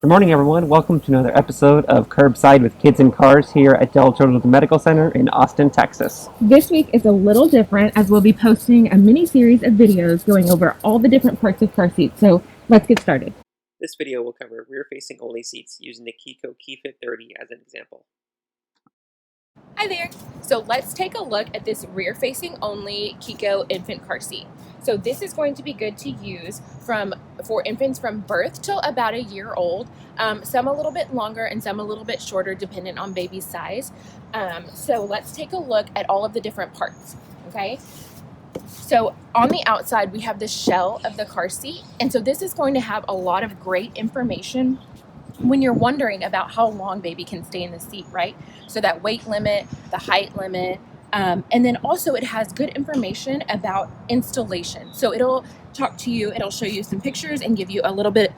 Good morning, everyone. Welcome to another episode of Curbside with Kids and Cars here at Dell Children's Medical Center in Austin, Texas. This week is a little different as we'll be posting a mini series of videos going over all the different parts of car seats. So let's get started. This video will cover rear-facing only seats using the Chicco Keyfit 30 as an example. Hi there! So let's take a look at this rear-facing only Chicco infant car seat. So this is going to be good to use for infants from birth till about a year old, some a little bit longer and some a little bit shorter dependent on baby's size. So let's take a look at all of the different parts, okay? So on the outside we have the shell of the car seat, and so this is going to have a lot of great information when you're wondering about how long baby can stay in the seat, right? So that weight limit, the height limit, and then also it has good information about installation. So it'll talk to you, it'll show you some pictures and give you a little bit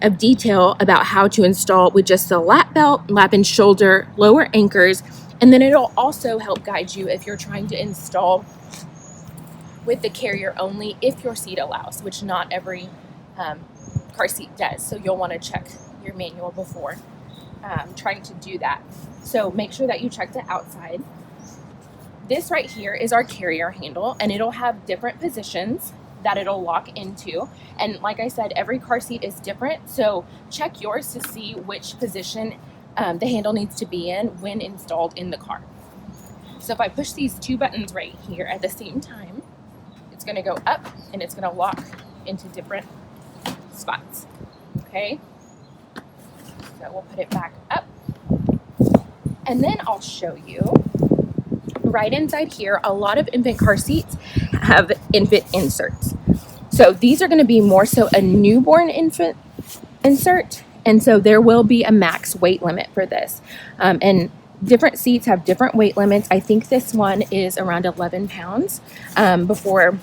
of detail about how to install with just the lap belt, lap and shoulder, lower anchors, and then it'll also help guide you if you're trying to install with the carrier only if your seat allows, which not every car seat does. So you'll want to check your manual before trying to do that. So make sure that you check the outside. This right here is our carrier handle, and it'll have different positions that it'll lock into. And like I said, every car seat is different, so check yours to see which position the handle needs to be in when installed in the car. So if I push these two buttons right here at the same time, it's going to go up and it's going to lock into different spots. Okay, so we'll put it back up, and then I'll show you right inside here. A lot of infant car seats have infant inserts. So these are going to be more so a newborn infant insert, and so there will be a max weight limit for this. And different seats have different weight limits. I think this one is around 11 pounds before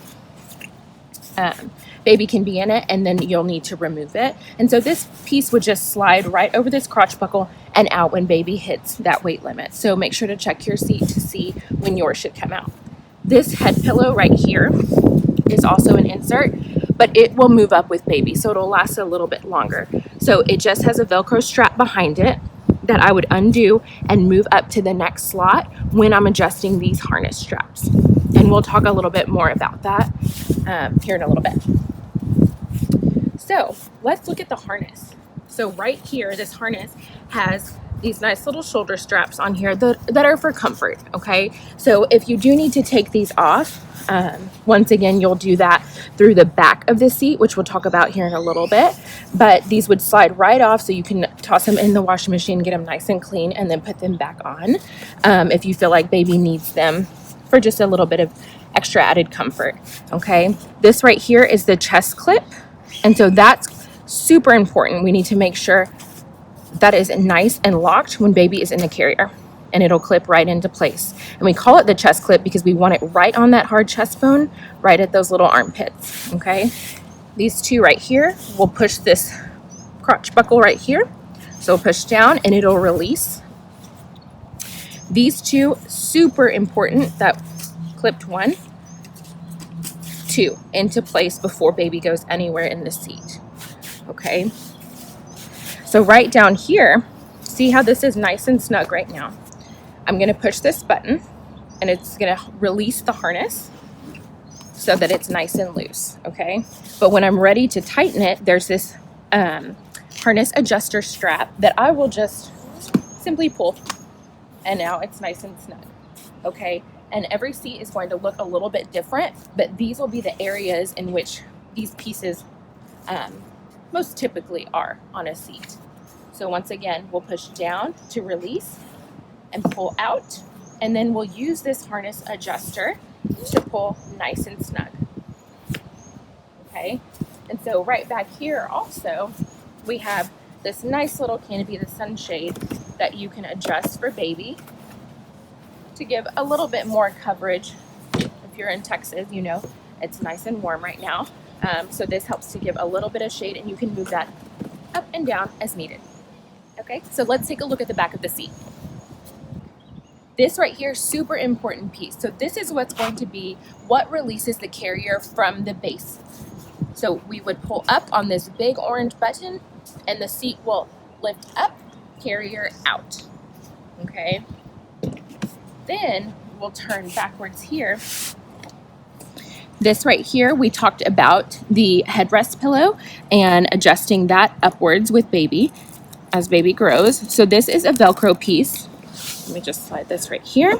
baby can be in it, and then you'll need to remove it. And so this piece would just slide right over this crotch buckle and out when baby hits that weight limit. So make sure to check your seat to see when yours should come out. This head pillow right here is also an insert, but it will move up with baby, so it'll last a little bit longer. So it just has a Velcro strap behind it that I would undo and move up to the next slot when I'm adjusting these harness straps. And we'll talk a little bit more about that here in a little bit. So let's look at the harness. So right here, this harness has these nice little shoulder straps on here that are for comfort, okay? So if you do need to take these off, once again, you'll do that through the back of the seat, which we'll talk about here in a little bit. But these would slide right off, so you can toss them in the washing machine, get them nice and clean, and then put them back on if you feel like baby needs them for just a little bit of extra added comfort, okay? This right here is the chest clip, and so that's super important. We need to make sure that is nice and locked when baby is in the carrier, and it'll clip right into place. And we call it the chest clip because we want it right on that hard chest bone, right at those little armpits, okay? These two right here will push this crotch buckle right here. So push down and it'll release. These two, super important, that clipped 1, 2 into place before baby goes anywhere in the seat, okay? So right down here, see how this is nice and snug right now? I'm going to push this button and it's going to release the harness so that it's nice and loose, okay? But when I'm ready to tighten it, there's this harness adjuster strap that I will just simply pull, and now it's nice and snug, okay? And every seat is going to look a little bit different, but these will be the areas in which these pieces most typically are on a seat. So once again, we'll push down to release and pull out, and then we'll use this harness adjuster to pull nice and snug, okay? And so right back here also, we have this nice little canopy, the Sunshade, that you can adjust for baby to give a little bit more coverage. If you're in Texas, you know it's nice and warm right now. So this helps to give a little bit of shade, and you can move that up and down as needed. Okay, so let's take a look at the back of the seat. This right here, super important piece. So this is what's going to be what releases the carrier from the base. So we would pull up on this big orange button, and the seat will lift up, carrier out. Okay. Then we'll turn backwards here. This right here, we talked about the headrest pillow and adjusting that upwards with baby as baby grows. So this is a Velcro piece. Let me just slide this right here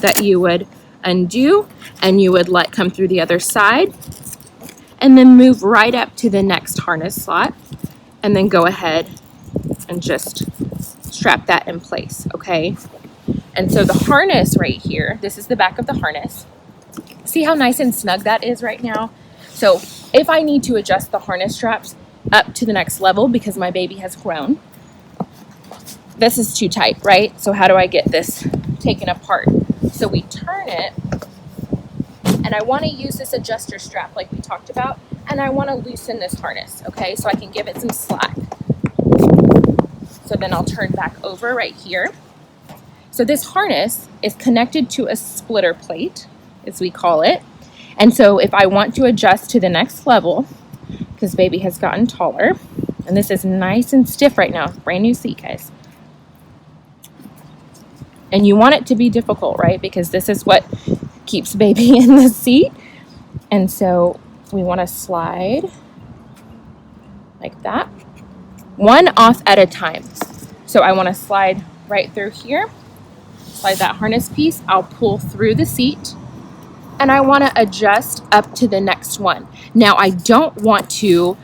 that you would undo and you would let come through the other side and then move right up to the next harness slot and then go ahead and just strap that in place, okay? And so the harness right here, this is the back of the harness. See how nice and snug that is right now? So if I need to adjust the harness straps up to the next level because my baby has grown, this is too tight, right? So how do I get this taken apart? So we turn it, and I want to use this adjuster strap like we talked about, and I want to loosen this harness, okay? So I can give it some slack. So then I'll turn back over right here. So this harness is connected to a splitter plate, as we call it. And so if I want to adjust to the next level, because baby has gotten taller, and this is nice and stiff right now, brand new seat, guys. And you want it to be difficult, right? Because this is what keeps baby in the seat. And so we want to slide like that, one off at a time. So I want to slide right through here, slide that harness piece, I'll pull through the seat, and I want to adjust up to the next one. Now I don't want to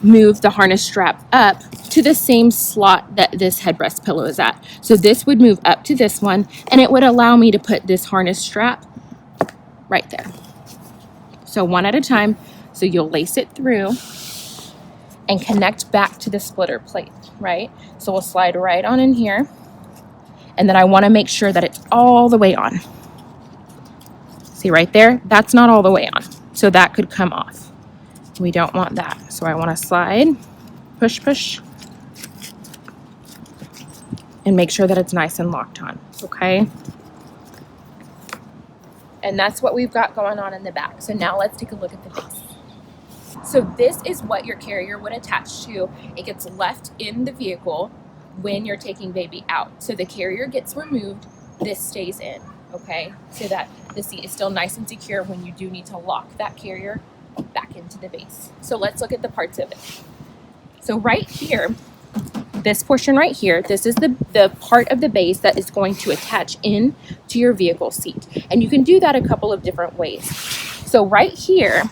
move the harness strap up to the same slot that this headrest pillow is at. So this would move up to this one, and it would allow me to put this harness strap right there. So one at a time. So you'll lace it through and connect back to the splitter plate, right? So we'll slide right on in here, and then I want to make sure that it's all the way on. See right there? That's not all the way on. So that could come off. We don't want that. So I want to slide, push, push, and make sure that it's nice and locked on, okay? And that's what we've got going on in the back. So now let's take a look at the base. So this is what your carrier would attach to. It gets left in the vehicle when you're taking baby out. So the carrier gets removed, this stays in, okay? So that the seat is still nice and secure when you do need to lock that carrier back into the base. So let's look at the parts of it. So right here, this portion right here, this is the part of the base that is going to attach in to your vehicle seat. And you can do that a couple of different ways. So right here,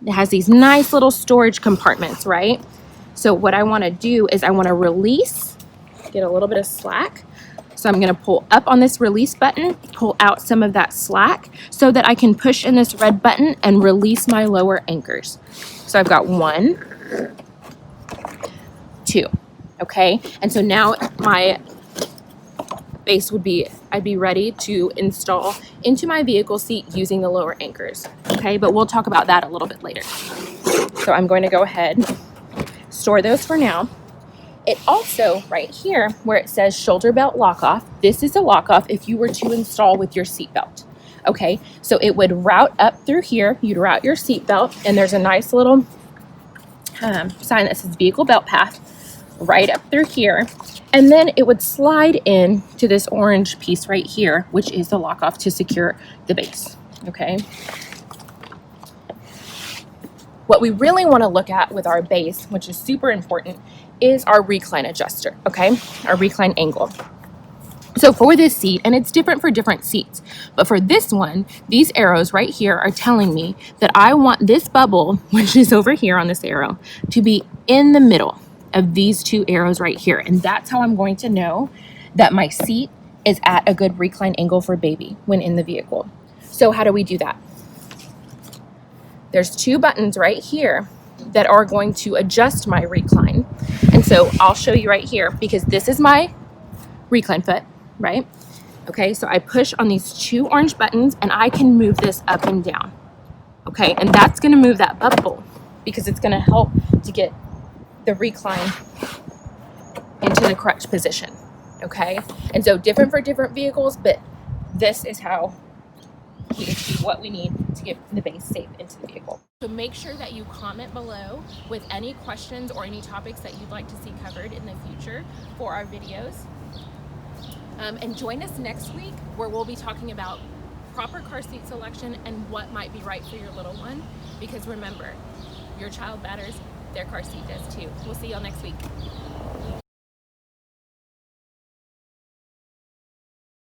it has these nice little storage compartments, right? So what I want to do is I want to release, get a little bit of slack. So I'm going to pull up on this release button, pull out some of that slack so that I can push in this red button and release my lower anchors. So I've got 1, 2, okay? And so now my base would be, I'd be ready to install into my vehicle seat using the lower anchors, okay? But we'll talk about that a little bit later. So I'm going to go ahead, store those for now. It also, right here, where it says shoulder belt lock off, this is a lock off if you were to install with your seat belt, okay? So it would route up through here, you'd route your seat belt, and there's a nice little sign that says vehicle belt path right up through here. And then it would slide in to this orange piece right here, which is the lock off to secure the base, okay? What we really want to look at with our base, which is super important, is our recline adjuster, okay? Our recline angle. So for this seat, and it's different for different seats, but for this one, these arrows right here are telling me that I want this bubble, which is over here on this arrow, to be in the middle of these 2 arrows right here. And that's how I'm going to know that my seat is at a good recline angle for baby when in the vehicle. So how do we do that? There's 2 buttons right here that are going to adjust my recline. And so I'll show you right here, because this is my recline foot, right? Okay, so I push on these 2 orange buttons and I can move this up and down. Okay, and that's gonna move that bubble because it's gonna help to get the recline into the correct position, okay? And so different for different vehicles, but this is how we achieve what we need to get the base safe into the vehicle. So make sure that you comment below with any questions or any topics that you'd like to see covered in the future for our videos. And join us next week where we'll be talking about proper car seat selection and what might be right for your little one. Because remember, your child matters, their car seat does too. We'll see y'all next week.